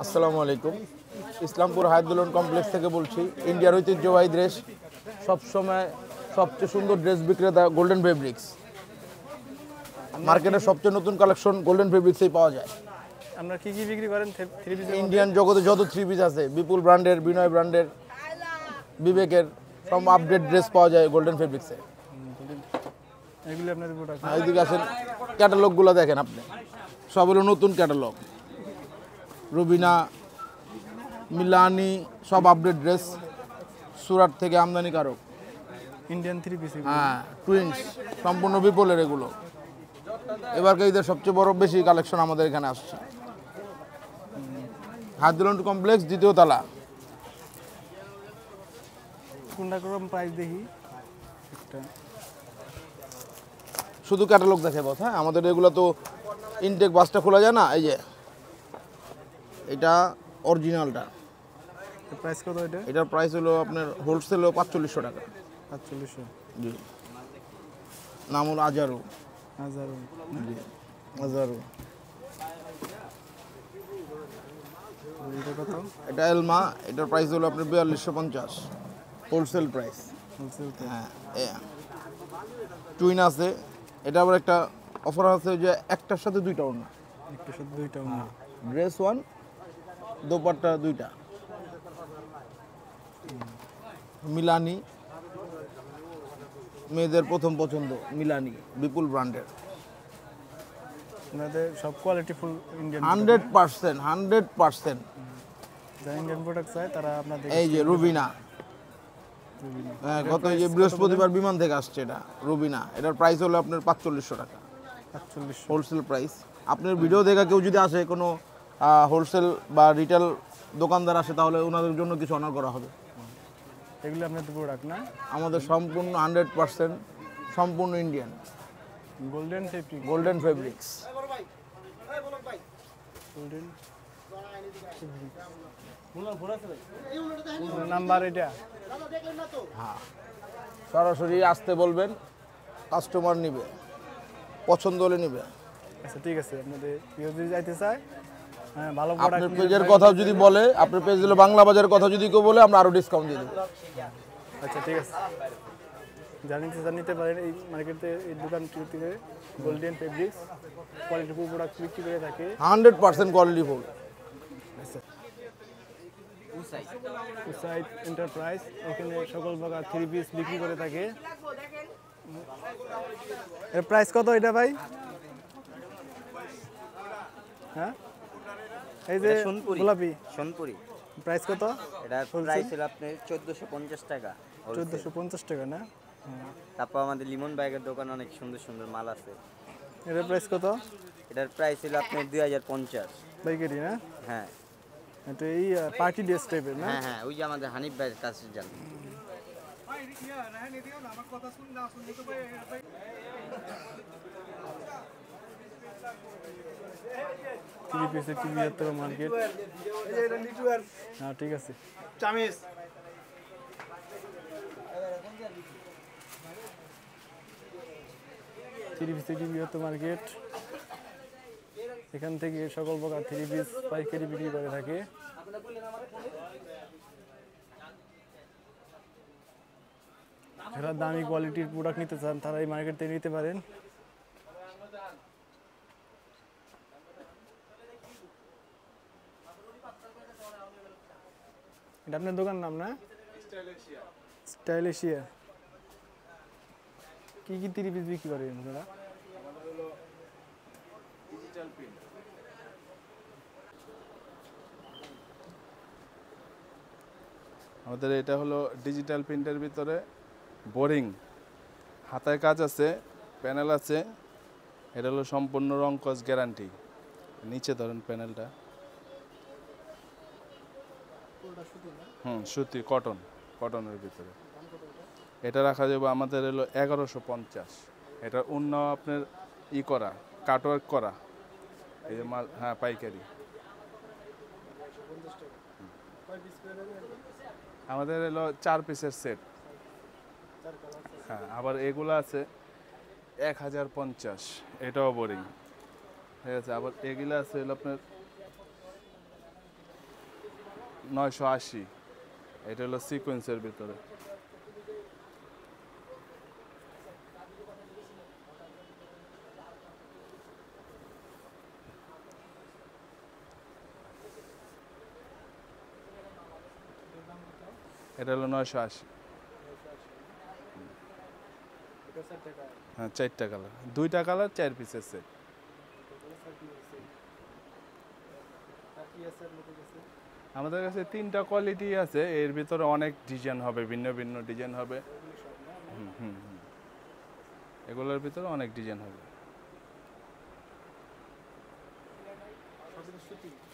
আসসালামু আলাইকুম। ইসলামপুর হায়াতুল্লাহ কমপ্লেক্স থেকে বলছি। ইন্ডিয়ার ঐতিহ্যবাহী ড্রেস, সবসময় সবচেয়ে সুন্দর ড্রেস বিক্রেতা গোল্ডেন ফেব্রিক্স। মার্কেটের সবচেয়ে নতুন কালেকশন গোল্ডেন ফেব্রিক্সেই পাওয়া যায়। আমরা কি কি বিক্রি করেন থ্রি পিসের? ইন্ডিয়ান জগতে যত থ্রি পিস আছে, বিপুল ব্র্যান্ডের, বিনয় ব্র্যান্ডের, বিবেকের সব আপডেট ড্রেস পাওয়া যায় গোল্ডেন ফেব্রিক্সে। এগুলি আপনাদের প্রোডাক্ট। এদিকে আসেন, ক্যাটালগুলো দেখেন আপনি, সব হলো নতুন ক্যাটালগ। রুবিনা, মিলানি, সব আপডেট ড্রেস, সুরাট থেকে আমদানিকারক। Indian three piece. হ্যাঁ, টুইন্স, সম্পূর্ণ বিপুলের এগুলো। এবারকে ঈদের সবচেয়ে বড় বেশি কালেকশন আমাদের এখানে আসছে। হায়াতুল্লাহ কমপ্লেক্স, দ্বিতীয় তলা। কোনটা কম প্রাইস দেখি একটা, শুধু ক্যাটালগ দেখে বস। হ্যাঁ, আমাদের এগুলো তো ইনটেক বাসটা খোলা যায় না। এই যে এটা অরিজিনালটা। প্রাইস কত এটা? এটার প্রাইস হলো আপনার হোলসেল হলো 4500 টাকা। 4500। জি, নাম হলো আজারু। হাজারো। জি, আজারু। এটা কত? এটা এলমা, এটার প্রাইস হলো আপনার 4250 হোলসেল প্রাইস। হোলসেল। হ্যাঁ, টুইন আছে। এটা আবার একটা অফার আছে যে একটার সাথে দুইটা ওড়না। একটা সাথে দুইটা। ড্রেস ওয়ান, দোপাট্টা দুইটা। মিলানি, মেয়েদের প্রথম পছন্দ মিলানি, বিপুল ব্র্যান্ডের। আপনাদের সব কোয়ালিটি ফুল ইন্ডিয়ান। 100%। যারা ইন্ডিয়ান প্রোডাক্ট চায় তারা আপনাদের। এই যে রুবিনা, হ্যাঁ, গত এই যে বৃহস্পতিবার বিমান থেকে আসছে এটা রুবিনা। এটার প্রাইস হলো আপনার 4500 টাকা 4500 হোলসেল প্রাইস। আপনার ভিডিও দেখা কেউ যদি আসে, কোনো হোলসেল বা রিটেল দোকানদার আসে, তাহলে ওনাদের জন্য কিছু অনার করা হবে। এগুলো আপনাদের প্রোডাক্ট না? আমাদের সম্পূর্ণ 100% সম্পূর্ণ Indian golden safety. Golden fabrics. Golden number এটা। হ্যাঁ, সরাসরি আসতে বলবেন, কাস্টমার নিবে, পছন্দ হলে নিবে। আচ্ছা ঠিক আছে, আপনাদের কেউ যদি যাইতে চায়, হ্যাঁ, ভালো আপনার প্রোডাক্ট পেজের কথা যদি বলে, আপনার পেজ দিলে বাংলা বাজারের কথা যদি কেউ বলে, আমরা আরো ডিসকাউন্ট দিয়ে দেবো। আচ্ছা ঠিক আছে, জানিতে পারেন এই মার্কেটে, এই দোকানটি থেকে গোল্ডেন ফেব্রিক্স কোয়ালিটিফুল প্রোডাক্ট বিক্রি করে থাকে। 100% কোয়ালিটি ফুল। আচ্ছা, উসাইড এন্টারপ্রাইজ, এখানে সকল প্রকার থ্রি পিস বিক্রি করে থাকে। এর প্রাইস কত এটা ভাই? হ্যাঁ, এই যে গোলাপি সোনপুরি, প্রাইস কত? এটা প্রাইস হলো আপনার 1450 টাকা। 1450 টাকা না? তারপর আমাদের লিমন ব্যাগের দোকানে অনেক সুন্দর সুন্দর মাল আছে। এটার প্রাইস কত? এটার প্রাইস হলো আপনার 2050। বাইকারি না? হ্যাঁ এটা এই পার্টি ড্রেস টাইপের না? হ্যাঁ, ওই যে আমাদের হানিফ ভাইয়ের কাছে যান। থ্রি পিসের কি বৃহত্তর মার্কেট। হ্যাঁ ঠিক আছে। থ্রি পিসের কি বৃহত্তর মার্কেট, এখান থেকে সকল প্রকার থ্রি পিস পাইকারি বিক্রি করে থাকে। যারা দামি কোয়ালিটির প্রোডাক্ট নিতে চান, তারা এই মার্কেট থেকে নিতে পারেন। এটা আপনার দোকান নাম না? Style Asia. কি কি থ্রি পিস বিক্রি করেন আপনারা? আমাদের এটা হলো ডিজিটাল প্রিন্টের ভিতরে বোরিং, হাতায় কাজ আছে, প্যানেল আছে। এটা হলো সম্পূর্ণ রং কস গ্যারান্টি। নিচে ধরেন প্যানেলটা, সুতি কটনের ভিতরে। এটা রাখা যাবে আমাদের হলো 1150। এটা অন্য আপনার করা, কাটওয়ার্ক করা, এই যে মাল। হ্যাঁ, পাইকারি। আমাদের হলো 4 পিসের সেট। হ্যাঁ, আবার এগুলো আছে 1050, এটাও বোরিং। ঠিক আছে, আবার এগুলো আছে হলো আপনার 980। এটা হলো সিকোয়েন্সের ভিতরে। এটা হলো 980। হ্যাঁ 4টা কালার, 2টা কালার 4 পিসের সেট। আমাদের কাছে 3টা কোয়ালিটি আছে, এর ভিতরে অনেক ডিজাইন হবে, ভিন্ন ভিন্ন ডিজাইন হবে। এগুলোর ভিতরে অনেক ডিজাইন হবে,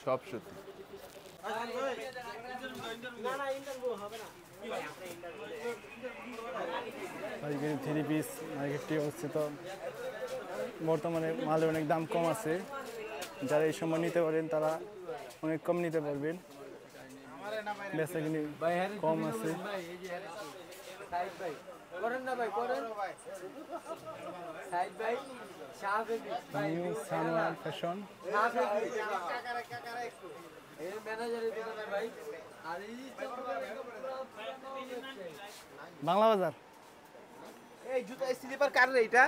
সব সুতি। পাইকারি 3 পিস মার্কেটটি অবস্থিত। বর্তমানে মালের অনেক দাম কম আছে, যারা এই সময় নিতে পারেন তারা অনেক কম নিতে পারবেন। বেচা কিনি কম আছে। নিউ সানওয়ার ফ্যাশন, বাংলা বাজার। এই জুতা স্লিপার কার রে এটা?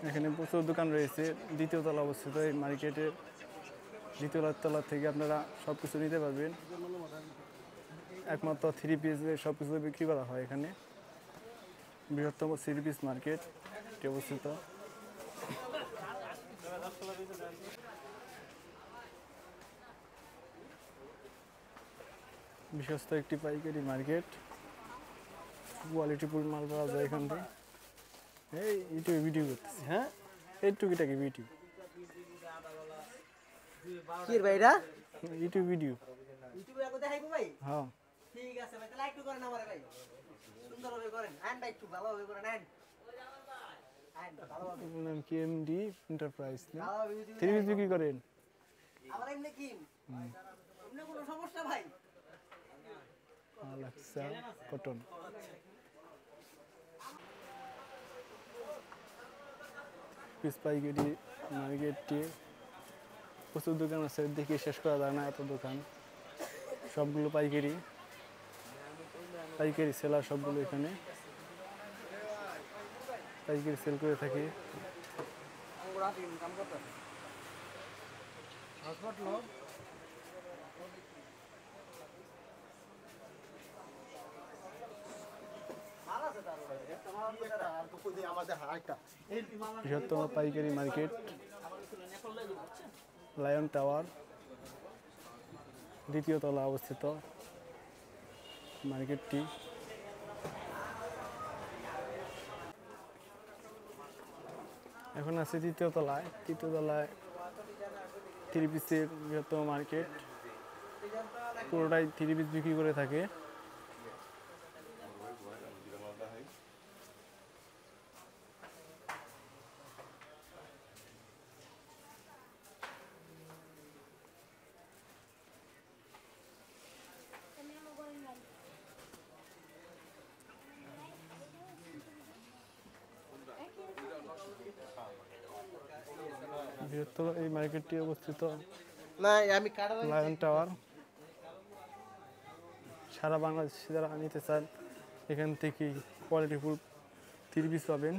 এখানে প্রচুর দোকান রয়েছে। দ্বিতীয় তলা অবস্থিত এই মার্কেটের দ্বিতীয় তলা থেকে আপনারা সব কিছু নিতে পারবেন। একমাত্র 3 পিসে সব কিছু বিক্রি করা হয় এখানে। বৃহত্তম 3 পিস মার্কেট এটি অবস্থিত। বিশ্বস্ত একটি পাইকারি মার্কেট, কোয়ালিটিফুল মাল পাওয়া যায় এখান থেকে। এই ইউটিউবে ভিডিও করতেছি। হ্যাঁ এই টুকিটাকি ভিডিও, কি রে ভাই এটা? YouTube video. ইউটিউবে একটু দেখাইবো ভাই? হ্যাঁ ঠিক আছে ভাই, তাহলে একটু করেন আমারে ভাই। সুন্দরভাবে করেন। আইন ভাই একটু ভালোভাবে করেন আইন। আইন ভালোভাবে। নাম কি এমডি এন্টারপ্রাইজ না? ভালোভাবে যদি 3 পিস বিক্রি করেন? আবার এমনি কি? এমনি কোনো সমস্যা ভাই? আলাক্সা কটন। পিস পাইকারি মার্কেটটি প্রচুর দোকান আছে, দেখে শেষ করা যায় না, এত দোকান। সবগুলো পাইকারি পাইকারি সেলার, সবগুলো এখানে পাইকারি সেল করে থাকি। বৃহত্তম পাইকারি মার্কেট লায়ন টাওয়ার, দ্বিতীয় তলা অবস্থিত মার্কেটটি। এখন আছে তৃতীয় তলায়। তৃতীয় তলায় 3 পিসের বৃহত্তম মার্কেট, পুরোটাই 3 পিস বিক্রি করে থাকে। বৃহত্তর এই মার্কেটটি অবস্থিত না আমি কাটা লায়ন টাওয়ার। সারা বাংলাদেশে যারা নিতে চান এখান থেকে কোয়ালিটিফুল 3 পিস পাবেন।